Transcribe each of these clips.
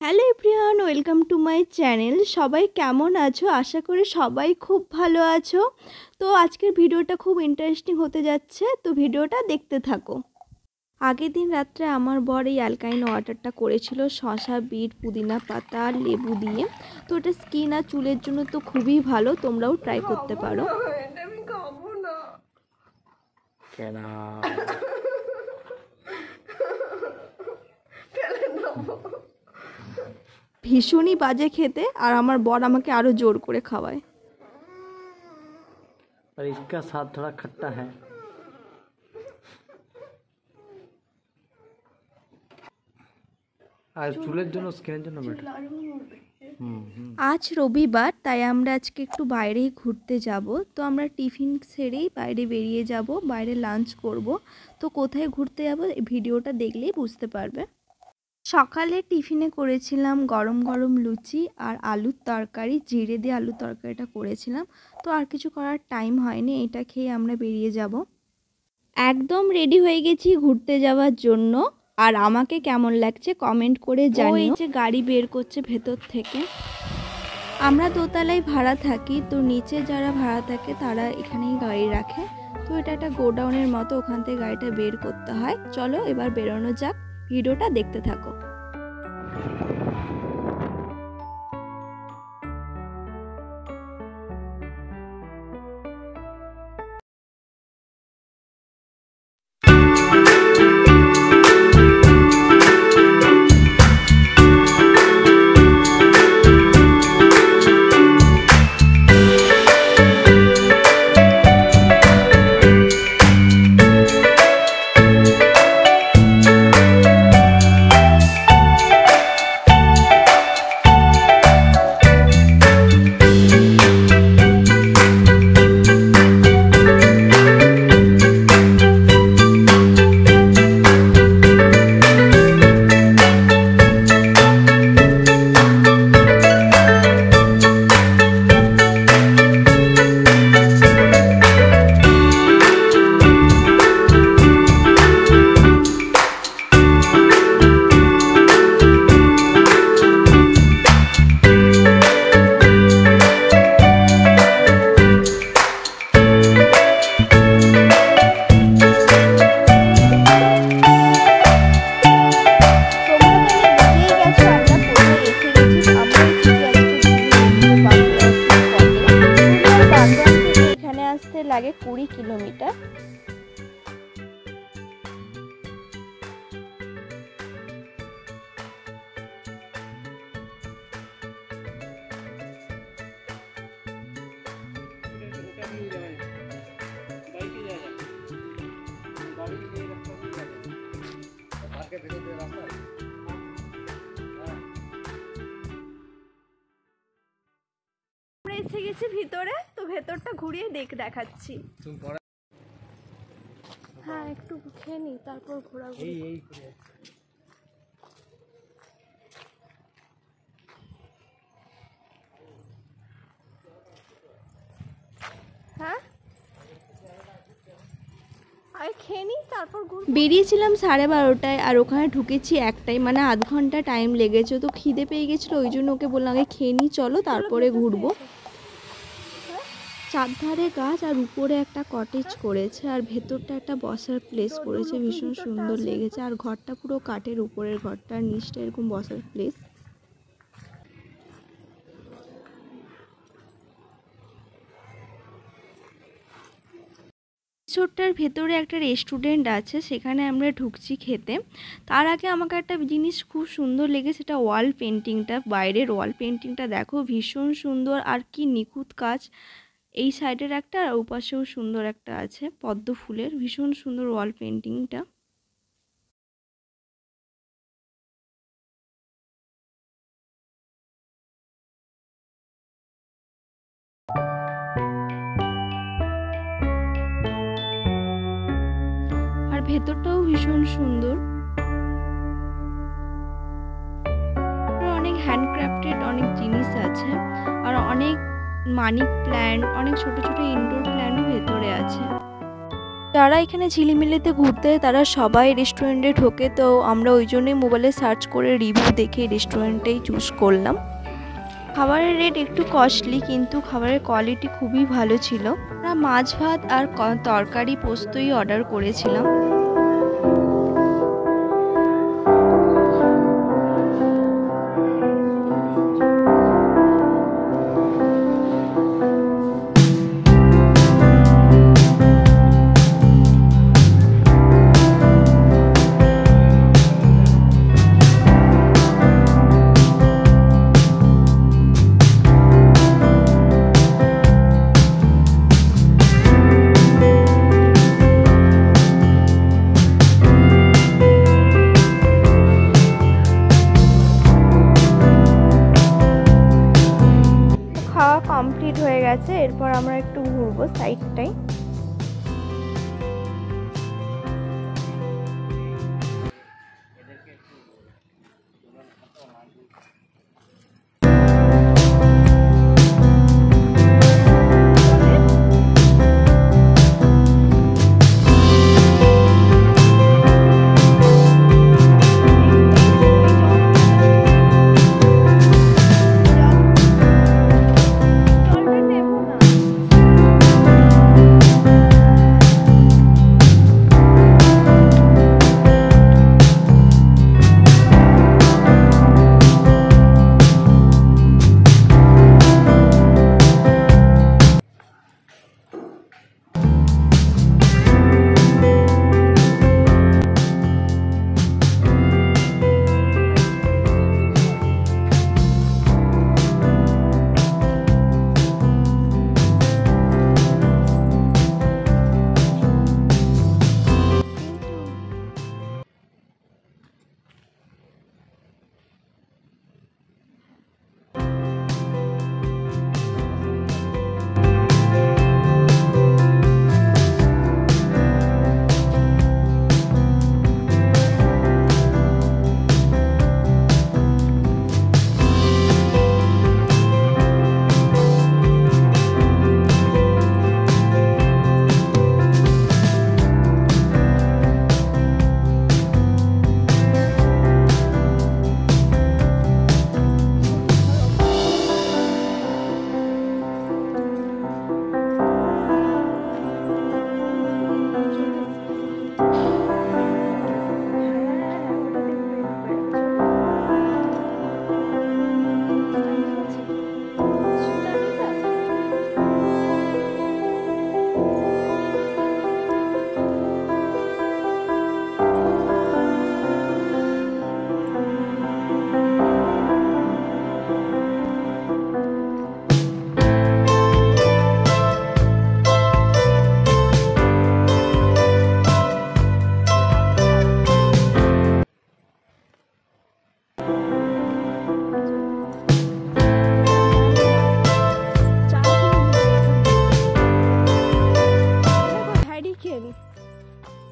Hello everyone, welcome to my channel. সবাই কেমন আছো? আশা করি সবাই খুব ভালো আছো। তো আজকের ভিডিওটা খুব ইন্টারেস্টিং হতে যাচ্ছে, তো ভিডিওটা দেখতে থাকো। আগের দিন রাত্রে আমার বর এই অ্যালকাইন ওয়াটারটা করেছিল শসা, বিট, পুদিনা পাতা আর লেবু দিয়ে। তো এটা স্কিন আর চুলের জন্য তো খুবই ভালো, তোমরাও ট্রাই করতে পারো। ভীষণই বাজে খেতে, আর আমার বর আমাকে আরো জোর করে খাওয়ায়। पर इसका स्वाद थोड़ा खट्टा है। আর চুলের জন্য স্কিনের জন্য বেটার। আজ রবিবার, তাই আমরা আজকে একটু বাইরেই ঘুরতে যাব। তো আমরা টিফিন সেরেই বাইরে বেরিয়ে যাব, বাইরে লাঞ্চ করব। তো কোথায় ঘুরতে যাব ভিডিওটা দেখলেই বুঝতে পারবে। সকালে টিফিনে করেছিলাম গরম গরম লুচি আর আলুর তরকারি, জিরে দিয়ে আলুর তরকারিটা করেছিলাম। তো আর কিছু করার টাইম হয়নি, এটা খেয়ে আমরা বেরিয়ে যাব। একদম রেডি হয়ে গেছি ঘুরতে যাওয়ার জন্য। আর আমাকে কেমন লাগছে কমেন্ট করে জানিও। এই যে গাড়ি বের করছে ভেতর থেকে। আমরা দোতলায় ভাড়া থাকি, তো নিচে যারা ভাড়া থাকে তারা এখানেই গাড়ি রাখে। তো এটা একটা গোডাউনের মতো, ওখান থেকে গাড়িটা বের করতে হয়। চলো এবার বেরোনো যাক, ভিডিওটা দেখতে থাকো। লাগে 20 কিলোমিটার। এসে গেছি ভিতরে, তো ভেতরটা ঘুরিয়ে দেখাচ্ছি। হ্যাঁ, একটু খেয়ে নি, তারপর ঘোরাঘুরি। হ্যাঁ, বেরিয়েছিলাম 12:30টায়, আর ওখানে ঢুকেছি 1টায়, মানে আধ ঘন্টা টাইম লেগেছে। তো খিদে পেয়ে গেছিলো, ওই জন্য ওকে বললাম আগে খেয়ে নি, চলো তারপরে ঘুরবো। চারধারে গাছ আর উপরে একটা কটেজ করেছে, আর ভেতরটা একটা বসার প্লেস করেছে, ভীষণ সুন্দর লেগেছে। আর ঘরটা পুরো কাঠের, উপরের ঘরটা আর নিচটা এরকম বসার প্লেস। ছোট্টার ভেতরে একটা রেস্টুরেন্ট আছে, সেখানে আমরা ঢুকছি খেতে। তার আগে আমাকে একটা জিনিস খুব সুন্দর লেগেছে, সেটা ওয়াল পেন্টিংটা। বাইরের ওয়াল পেন্টিংটা দেখো, ভীষণ সুন্দর আর কি নিখুঁত কাজ। এই সাইডের একটা আর ওপাশেও সুন্দর একটা আছে পদ্ম ফুলের, ভীষণ সুন্দর ওয়াল পেন্টিংটা। আর ভেতরটাও ভীষণ সুন্দর, অনেক হ্যান্ডক্রাফটেড অনেক জিনিস আছে, আর অনেক মানি প্ল্যান্ট, অনেক ছোট ছোট ইনডোর প্ল্যান্টও ভেতরে আছে। যারা এখানে ঝিলিমিলিতে ঘুরতে তারা সবাই রেস্টুরেন্টে ঢোকে, তো আমরা ওই জন্যই মোবাইলে সার্চ করে রিভিউ দেখে রেস্টুরেন্টেই চুজ করলাম। খাবারের রেট একটু কস্টলি, কিন্তু খাবারের কোয়ালিটি খুবই ভালো ছিল। আমরা মাছ ভাত আর তরকারি পোস্তই অর্ডার করেছিলাম। খাওয়া কমপ্লিট হয়ে গেছে, এরপর আমরা একটু ঘুরবো সাইডটাই।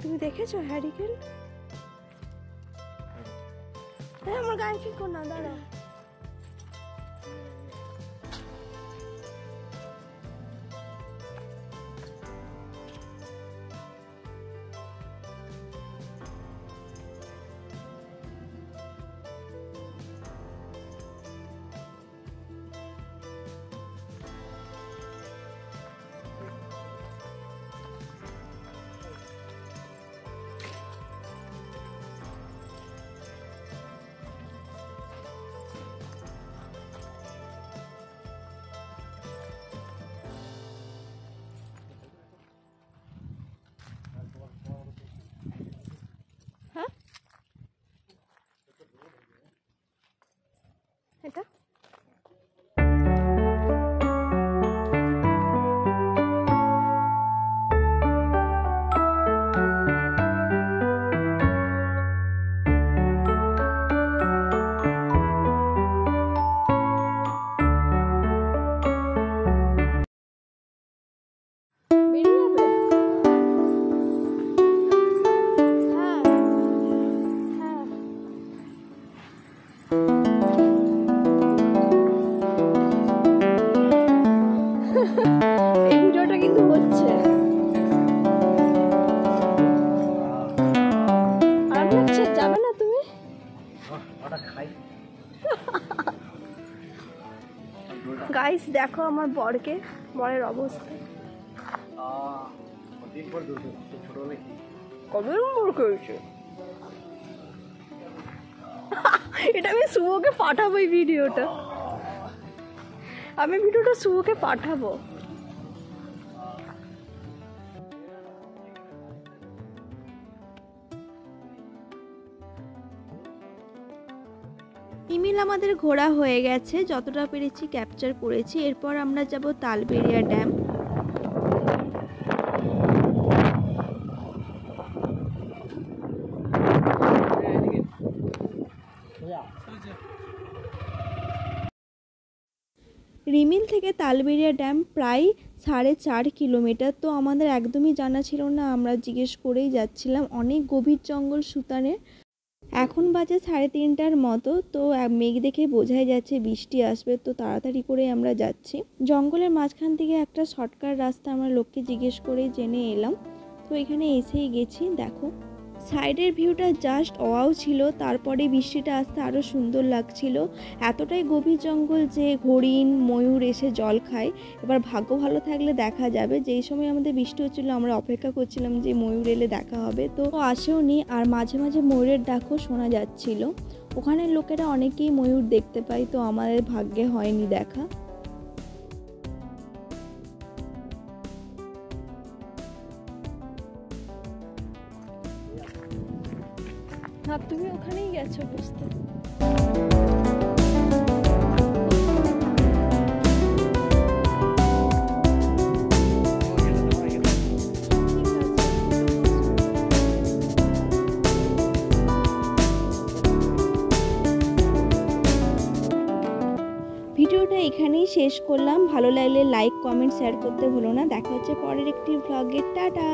তুমি দেখেছো হ্যারিকেন? আমার গায়ে কি কর না, দাঁড়াও। গাইস দেখো আমার বরের অবস্থা কবে বর করেছে। এটা আমি শুভকে পাঠাবো, এই ভিডিওটা শুভকে পাঠাবো। ইমিল আমাদের ঘোরা হয়ে গেছে, যতটা পেরেছি ক্যাপচার করেছি। এরপর আমরা যাব তালবেড়িয়া ড্যাম। রিমিল থেকে তালবেড়িয়া ড্যাম প্রায় 4.5 কিলোমিটার। তো আমাদের একদমই জানা ছিল না, আমরা জিজ্ঞেস করেই যাচ্ছিলাম। অনেক গভীর জঙ্গল সুতানের। এখন বাজে 3:30টার মতো। তো মেঘ দেখে বোঝাই যাচ্ছে বৃষ্টি আসবে, তো তাড়াতাড়ি করে আমরা যাচ্ছি। জঙ্গলের মাঝখান থেকে একটা শর্টকাট রাস্তা আমরা লোককে জিজ্ঞেস করে জেনে এলাম। তো এখানে এসেই গেছি। দেখো সাইডের ভিউটা জাস্ট ওয়াও ছিল। তারপরে বৃষ্টিটা আসতে আরও সুন্দর লাগছিল। এতটাই গভীর জঙ্গল যে হরিণ ময়ূর এসে জল খায়। এবার ভাগ্য ভালো থাকলে দেখা যাবে। যেই সময় আমাদের বৃষ্টি হচ্ছিল আমরা অপেক্ষা করছিলাম যে ময়ূর এলে দেখা হবে, তো আসেও নি। আর মাঝে মাঝে ময়ূরের ডাকও শোনা যাচ্ছিল। ওখানের লোকেরা অনেকেই ময়ূর দেখতে পায়, তো আমাদের ভাগ্যে হয়নি দেখা। তুমি ওখানেই গেছো বুঝতে। ভিডিওটা এখানেই শেষ করলাম। ভালো লাগলে লাইক কমেন্ট শেয়ার করতে ভুলো না। দেখা হচ্ছে পরের একটি ভ্লগে। টাটা।